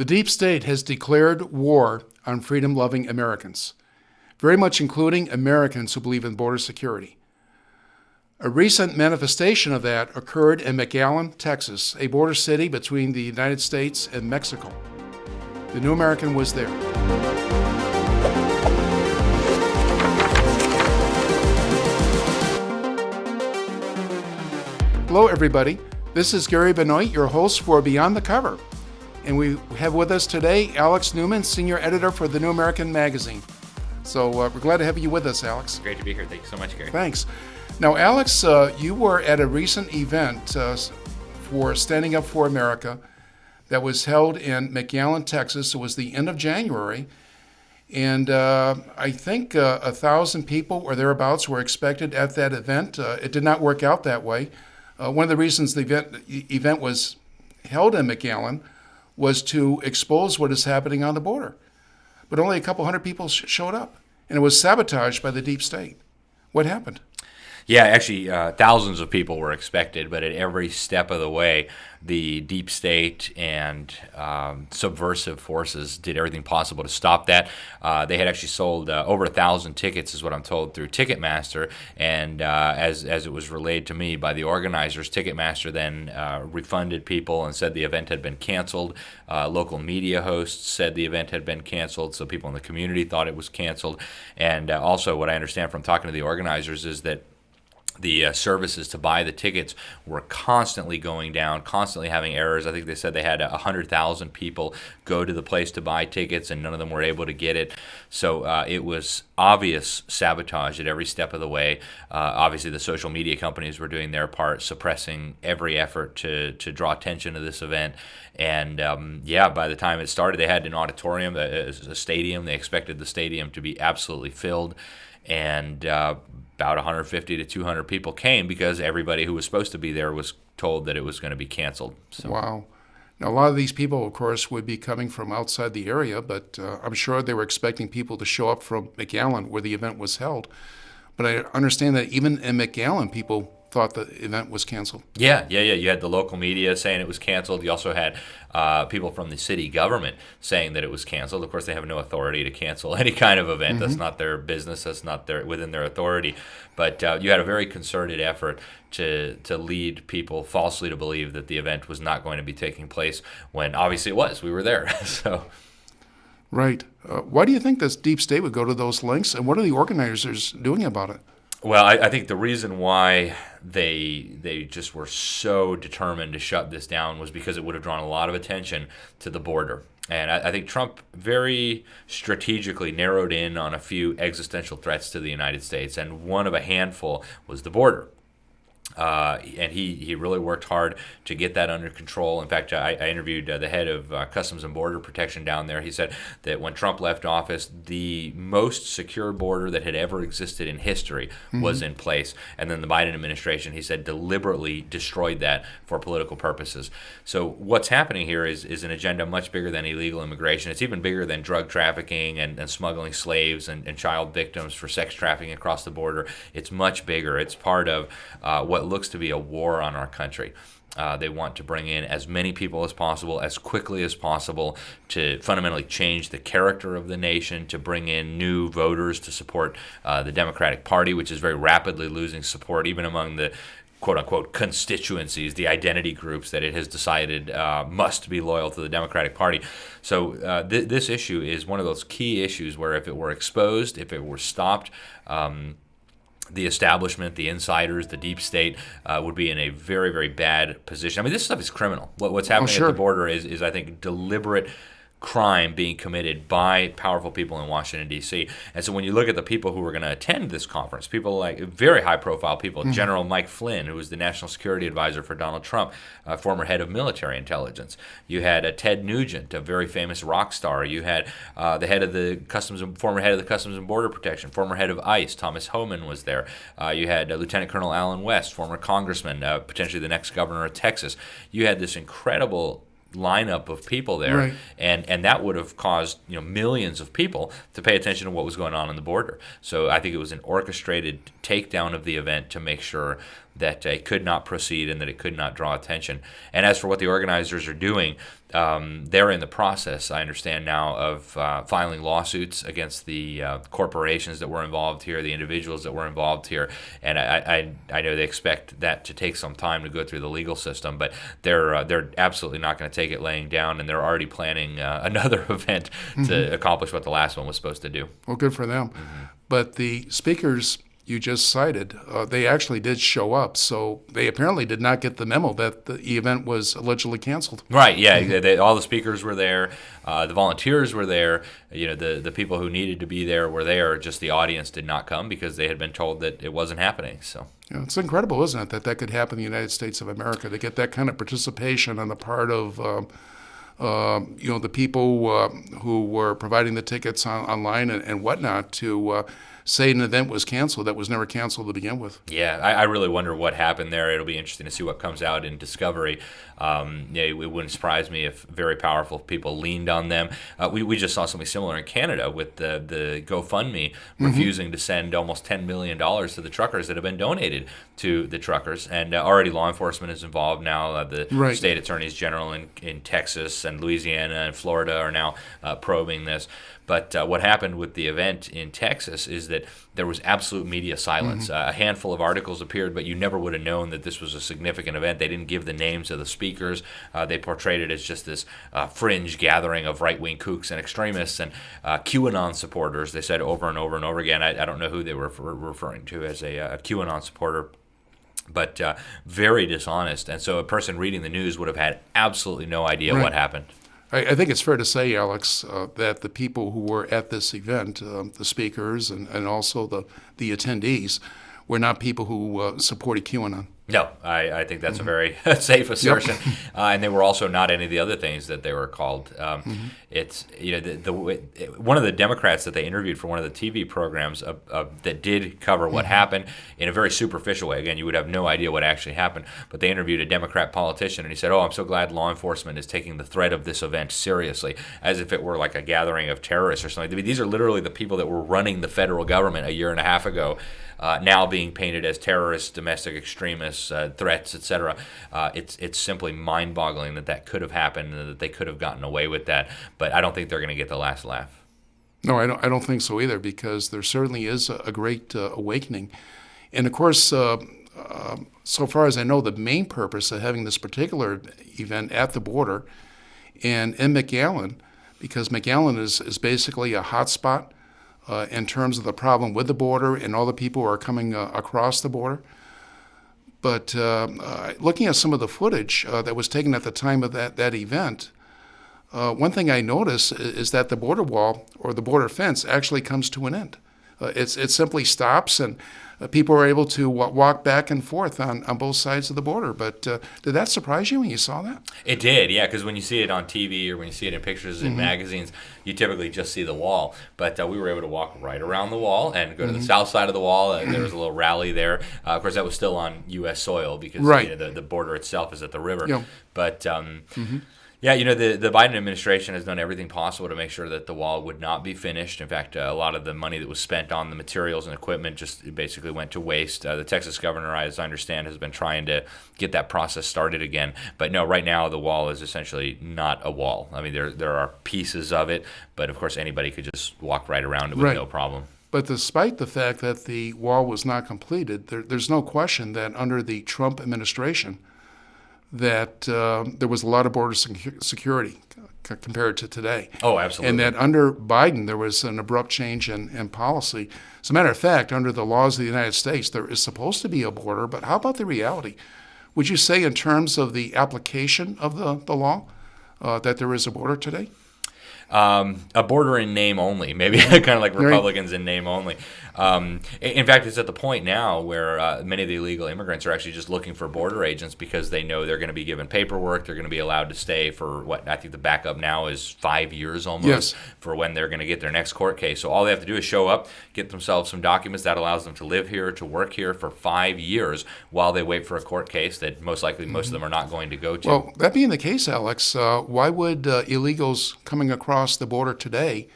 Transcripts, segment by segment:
The deep state has declared war on freedom-loving Americans, very much including Americans who believe in border security. A recent manifestation of that occurred in McAllen, Texas, a border city between the United States and Mexico. The New American was there. Hello, everybody. This is Gary Benoit, your host for Beyond the Cover. And we have with us today Alex Newman, Senior Editor for the New American Magazine. So we're glad to have you with us, Alex. Great to be here. Thank you so much, Gary. Thanks. Now, Alex, you were at a recent event for Standing Up for America that was held in McAllen, Texas. It was the end of January. And I think 1,000 people or thereabouts were expected at that event. It did not work out that way. One of the reasons the event was held in McAllen was to expose what is happening on the border. But only a couple hundred people showed up, and it was sabotaged by the deep state. What happened? Yeah, actually, thousands of people were expected, but at every step of the way, the deep state and subversive forces did everything possible to stop that. They had actually sold over 1,000 tickets, is what I'm told, through Ticketmaster. And as it was relayed to me by the organizers, Ticketmaster then refunded people and said the event had been canceled. Local media hosts said the event had been canceled, so people in the community thought it was canceled. And also, what I understand from talking to the organizers is that the services to buy the tickets were constantly going down, constantly having errors. I think they said they had 100,000 people go to the place to buy tickets, and none of them were able to get it. So it was obvious sabotage at every step of the way. Obviously, the social media companies were doing their part, suppressing every effort to draw attention to this event. And by the time it started, they had an auditorium, a stadium. They expected the stadium to be absolutely filled. And about 150 to 200 people came because everybody who was supposed to be there was told that it was going to be canceled. So. Wow. Now, a lot of these people, of course, would be coming from outside the area, but I'm sure they were expecting people to show up from McAllen where the event was held. But I understand that even in McAllen, people thought the event was canceled. Yeah. You had the local media saying it was canceled. You also had people from the city government saying that it was canceled. Of course, they have no authority to cancel any kind of event. Mm-hmm. That's not their business. That's not within their authority. But you had a very concerted effort to lead people falsely to believe that the event was not going to be taking place when obviously it was. We were there. So. Right. Why do you think this deep state would go to those lengths, and what are the organizers doing about it? Well, I think the reason why they just were so determined to shut this down was because it would have drawn a lot of attention to the border. And I think Trump very strategically narrowed in on a few existential threats to the United States, and one of a handful was the border. And he really worked hard to get that under control. In fact, I interviewed the head of Customs and Border Protection down there. He said that when Trump left office, the most secure border that had ever existed in history was in place. And then the Biden administration, he said, deliberately destroyed that for political purposes. So what's happening here is an agenda much bigger than illegal immigration. It's even bigger than drug trafficking and smuggling slaves and child victims for sex trafficking across the border. It's much bigger. It's part of what looks to be a war on our country. They want to bring in as many people as possible, as quickly as possible, to fundamentally change the character of the nation, to bring in new voters to support the Democratic Party, which is very rapidly losing support, even among the quote-unquote constituencies, the identity groups that it has decided must be loyal to the Democratic Party. So this issue is one of those key issues where if it were exposed, if it were stopped, the establishment, the insiders, the deep state would be in a very, very bad position. I mean, this stuff is criminal. What's happening at the border is, I think, deliberate crime being committed by powerful people in Washington, D.C. And so when you look at the people who are going to attend this conference, people like very high-profile people, General Mike Flynn, who was the national security advisor for Donald Trump, former head of military intelligence. You had Ted Nugent, a very famous rock star. You had the head of the former head of the Customs and Border Protection, former head of ICE, Thomas Homan was there. You had Lieutenant Colonel Alan West, former congressman, potentially the next governor of Texas. You had this incredible lineup of people there, right. and that would have caused millions of people to pay attention to what was going on the border. So I think it was an orchestrated takedown of the event to make sure that it could not proceed and that it could not draw attention. And as for what the organizers are doing, they're in the process, I understand now, of filing lawsuits against the corporations that were involved here, the individuals that were involved here. And I know they expect that to take some time to go through the legal system, but they're absolutely not going to take it laying down, and they're already planning another event to accomplish what the last one was supposed to do. Well, good for them. But the speakers you just cited, they actually did show up, so they apparently did not get the memo that the event was allegedly canceled. Right, yeah, all the speakers were there, the volunteers were there, the people who needed to be there were there, just the audience did not come because they had been told that it wasn't happening. So it's incredible, isn't it, that could happen in the United States of America, to get that kind of participation on the part of the people who were providing the tickets online and whatnot, to say an event was canceled that was never canceled to begin with. Yeah, I really wonder what happened there. It'll be interesting to see what comes out in Discovery. It wouldn't surprise me if very powerful people leaned on them. We just saw something similar in Canada with the GoFundMe refusing to send almost $10 million to the truckers that have been donated to the truckers. And already law enforcement is involved now. The state attorneys general in Texas and Louisiana and Florida are now probing this. But what happened with the event in Texas is that there was absolute media silence. A handful of articles appeared, but you never would have known that this was a significant event. They didn't give the names of the speakers. They portrayed it as just this fringe gathering of right-wing kooks and extremists and QAnon supporters. They said over and over and over again. I don't know who they were referring to as a QAnon supporter, but very dishonest. And so a person reading the news would have had absolutely no idea what happened. I think it's fair to say, Alex, that the people who were at this event, the speakers and also the attendees, were not people who supported QAnon. No, I think that's a very safe assertion, and they were also not any of the other things that they were called. It's one of the Democrats that they interviewed for one of the TV programs that did cover what happened in a very superficial way. Again, you would have no idea what actually happened, but they interviewed a Democrat politician, and he said, "Oh, I'm so glad law enforcement is taking the threat of this event seriously, as if it were like a gathering of terrorists or something." I mean, these are literally the people that were running the federal government a year and a half ago. Now being painted as terrorists, domestic extremists, threats, etc. It's simply mind-boggling that could have happened and that they could have gotten away with that. But I don't think they're going to get the last laugh. No, I don't think so either, because there certainly is a great awakening. And of course, so far as I know, the main purpose of having this particular event at the border and in McAllen, because McAllen is basically a hot spot in terms of the problem with the border and all the people who are coming across the border. But looking at some of the footage that was taken at the time of that event, one thing I noticed is that the border wall or the border fence actually comes to an end. It simply stops, and people are able to walk back and forth on both sides of the border. But did that surprise you when you saw that? It did, yeah, because when you see it on TV or when you see it in pictures in magazines, you typically just see the wall. But we were able to walk right around the wall and go to the south side of the wall. There was a little rally there. Of course, that was still on U.S. soil because the border itself is at the river. Yeah. But yeah, the Biden administration has done everything possible to make sure that the wall would not be finished. In fact, a lot of the money that was spent on the materials and equipment just basically went to waste. The Texas governor, as I understand, has been trying to get that process started again. But no, right now the wall is essentially not a wall. I mean, there are pieces of it, but of course anybody could just walk right around it with no problem. But despite the fact that the wall was not completed, there's no question that under the Trump administration, that there was a lot of border security compared to today. Oh, absolutely. And that under Biden, there was an abrupt change in policy. As a matter of fact, under the laws of the United States, there is supposed to be a border, but how about the reality? Would you say in terms of the application of the law that there is a border today? A border in name only, maybe kind of like Republicans in name only. In fact, it's at the point now where many of the illegal immigrants are actually just looking for border agents because they know they're going to be given paperwork. They're going to be allowed to stay for what I think the backup now is 5 years almost for when they're going to get their next court case. So all they have to do is show up, get themselves some documents that allows them to live here, to work here for 5 years while they wait for a court case that most likely most of them are not going to go to. Well, that being the case, Alex, why would illegals coming across the border today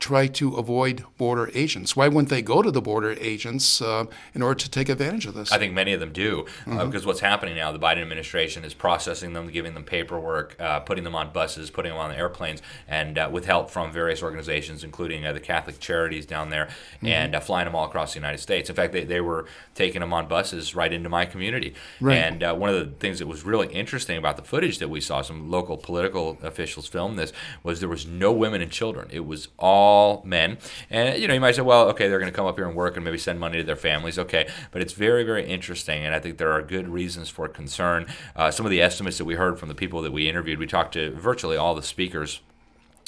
try to avoid border agents? Why wouldn't they go to the border agents in order to take advantage of this? I think many of them do, because what's happening now, the Biden administration is processing them, giving them paperwork, putting them on buses, putting them on airplanes, and with help from various organizations, including the Catholic Charities down there, and flying them all across the United States. In fact, they were taking them on buses right into my community. Right. And one of the things that was really interesting about the footage that we saw, some local political officials filmed this, was there was no women and children. It was all men. And, you might say, well, okay, they're going to come up here and work and maybe send money to their families. Okay. But it's very, very interesting. And I think there are good reasons for concern. Some of the estimates that we heard from the people that we interviewed, we talked to virtually all the speakers.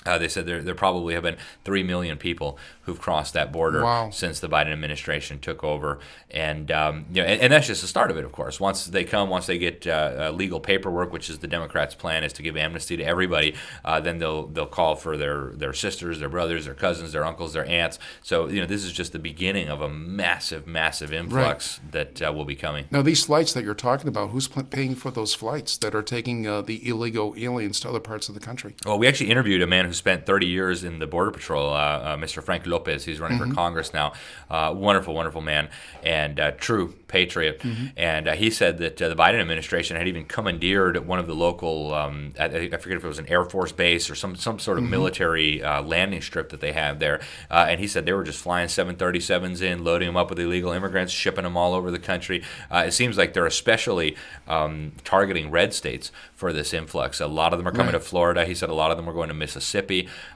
They said there probably have been 3 million people who've crossed that border since the Biden administration took over, and and that's just the start of it. Of course, once they get legal paperwork, which is the Democrats' plan, is to give amnesty to everybody. Then they'll call for their sisters, their brothers, their cousins, their uncles, their aunts. So this is just the beginning of a massive, massive influx that will be coming. Now, these flights that you're talking about, who's paying for those flights that are taking the illegal aliens to other parts of the country? Well, we actually interviewed a man who spent 30 years in the Border Patrol, Mr. Frank Lopez. He's running for Congress now. Wonderful, wonderful man, and true patriot. And he said that the Biden administration had even commandeered one of the local, I forget if it was an Air Force base or some sort of military landing strip that they have there. And he said they were just flying 737s in, loading them up with illegal immigrants, shipping them all over the country. It seems like they're especially targeting red states for this influx. A lot of them are coming to Florida. He said a lot of them are going to Mississippi.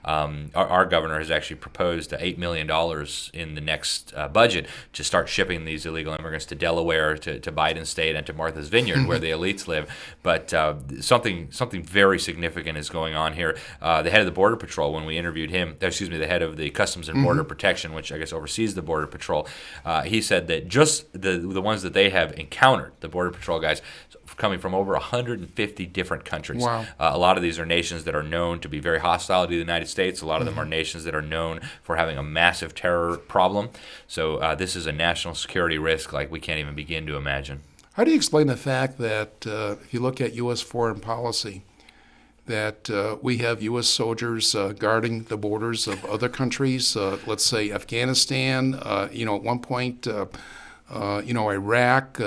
Our governor has actually proposed $8 million in the next budget to start shipping these illegal immigrants to Delaware, to Biden State, and to Martha's Vineyard, where the elites live. But something very significant is going on here. The head of the Border Patrol, when we interviewed him, the head of the Customs and Border Protection, which I guess oversees the Border Patrol, he said that just the ones that they have encountered, the Border Patrol guys, coming from over 150 different countries. Wow. A lot of these are nations that are known to be very hostile to the United States. A lot of them are nations that are known for having a massive terror problem. So this is a national security risk like we can't even begin to imagine. How do you explain the fact that if you look at U.S. foreign policy, that we have U.S. soldiers guarding the borders of other countries, let's say Afghanistan, at one point, Iraq,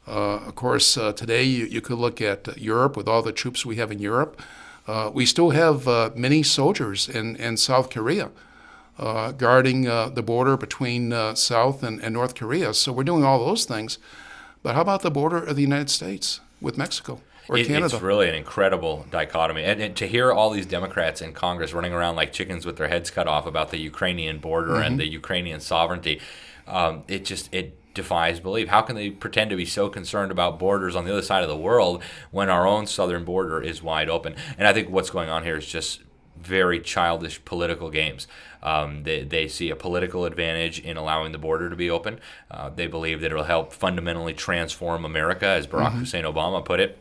of course, today you could look at Europe with all the troops we have in Europe. We still have many soldiers in South Korea guarding the border between South and North Korea. So we're doing all those things. But how about the border of the United States with Mexico or Canada? It's really an incredible dichotomy. And to hear all these Democrats in Congress running around like chickens with their heads cut off about the Ukrainian border and the Ukrainian sovereignty, it defies belief. How can they pretend to be so concerned about borders on the other side of the world when our own southern border is wide open? And I think what's going on here is just very childish political games. They see a political advantage in allowing the border to be open. They believe that it will help fundamentally transform America, as Barack Hussein Obama put it.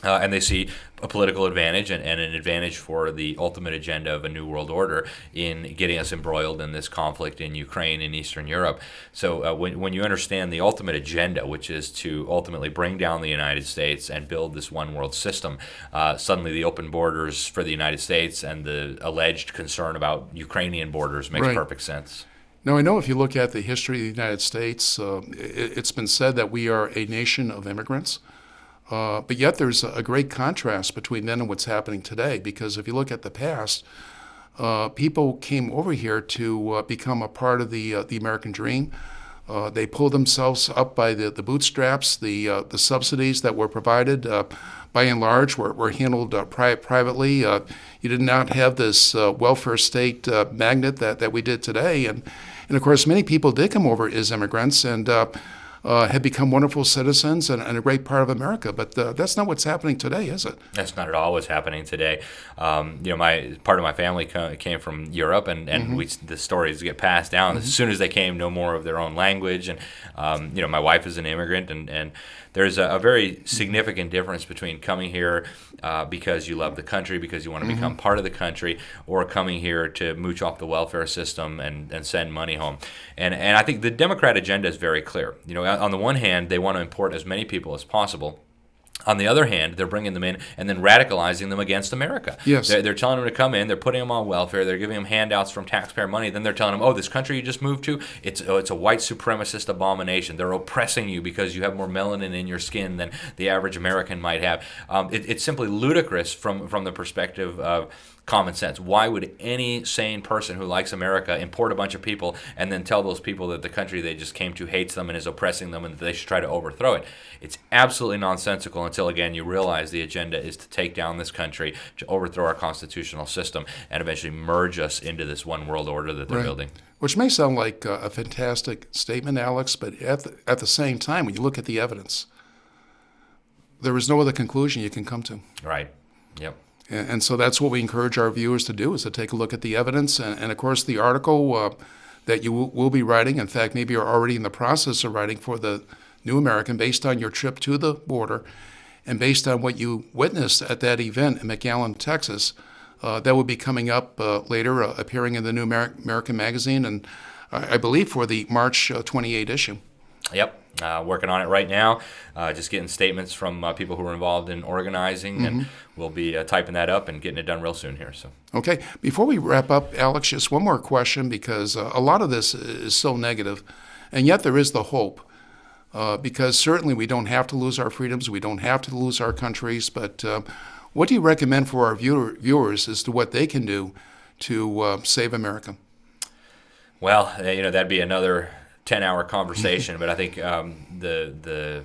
And they see a political advantage and an advantage for the ultimate agenda of a new world order in getting us embroiled in this conflict in Ukraine and Eastern Europe. So when you understand the ultimate agenda, which is to ultimately bring down the United States and build this one world system, suddenly the open borders for the United States and the alleged concern about Ukrainian borders makes perfect sense. Now, I know if you look at the history of the United States, it's been said that we are a nation of immigrants. But yet there's a great contrast between then and what's happening today, because if you look at the past, people came over here to become a part of the American dream. They pulled themselves up by the bootstraps. The subsidies that were provided, by and large, were handled privately. You did not have this welfare state magnet that we did today. And of course, many people did come over as immigrants and have become wonderful citizens and a great part of America. But that's not what's happening today, is it? That's not at all what's happening today. My part of my family came from Europe, and the stories get passed down. As soon as they came, no more of their own language. And my wife is an immigrant, and there's a very significant difference between coming here because you love the country, because you want to become part of the country, or coming here to mooch off the welfare system and send money home. And I think the Democrat agenda is very clear. On the one hand, they want to import as many people as possible On the other hand, they're bringing them in and then radicalizing them against America. Yes. They're telling them to come in. They're putting them on welfare. They're giving them handouts from taxpayer money. Then they're telling them, oh, this country you just moved to, it's a white supremacist abomination. They're oppressing you because you have more melanin in your skin than the average American might have. It's simply ludicrous from the perspective of common sense. Why would any sane person who likes America import a bunch of people and then tell those people that the country they just came to hates them and is oppressing them and that they should try to overthrow it? It's absolutely nonsensical until, again, you realize the agenda is to take down this country, to overthrow our constitutional system, and eventually merge us into this one world order that they're building. Which may sound like a fantastic statement, Alex, but at the same time, when you look at the evidence, there is no other conclusion you can come to. Right. Yep. And so that's what we encourage our viewers to do, is to take a look at the evidence. And of course, the article that you will be writing, in fact, maybe you're already in the process of writing for the New American, based on your trip to the border and based on what you witnessed at that event in McAllen, Texas, that will be coming up later, appearing in the New American magazine, and I believe for the March 28 issue. Yep. Working on it right now, just getting statements from people who are involved in organizing, and we'll be typing that up and getting it done real soon here. So, okay, before we wrap up, Alex, just one more question, because a lot of this is so negative, and yet there is the hope, because certainly we don't have to lose our freedoms, we don't have to lose our countries, but what do you recommend for our viewers as to what they can do to save America? Well, that'd be another 10-hour conversation, but I think the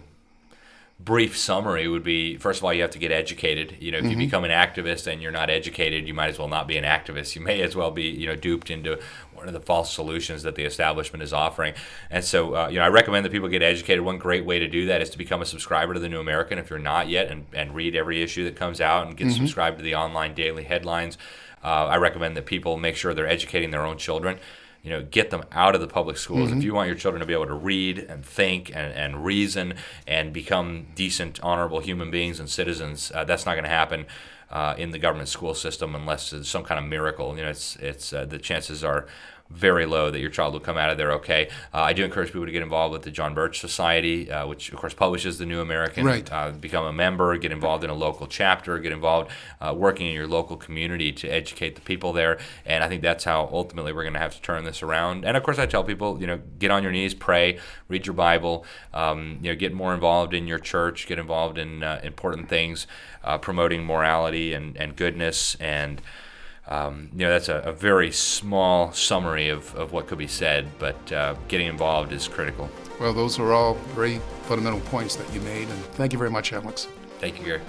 brief summary would be, first of all, you have to get educated. If you become an activist and you're not educated, you might as well not be an activist. You may as well be, duped into one of the false solutions that the establishment is offering. And so, I recommend that people get educated. One great way to do that is to become a subscriber to the New American if you're not yet, and read every issue that comes out and get subscribed to the online daily headlines. I recommend that people make sure they're educating their own children. Get them out of the public schools. If you want your children to be able to read and think and reason and become decent, honorable human beings and citizens, that's not going to happen in the government school system unless there's some kind of miracle. The chances are very low that your child will come out of there okay. I do encourage people to get involved with the John Birch Society, which of course publishes the New American. Right. Become a member, get involved in a local chapter, get involved working in your local community to educate the people there. And I think that's how ultimately we're going to have to turn this around. And of course I tell people, get on your knees, pray, read your Bible, get more involved in your church, get involved in important things, promoting morality and goodness. And that's a very small summary of what could be said, but getting involved is critical. Well, those are all very fundamental points that you made, and thank you very much, Alex. Thank you, Gary.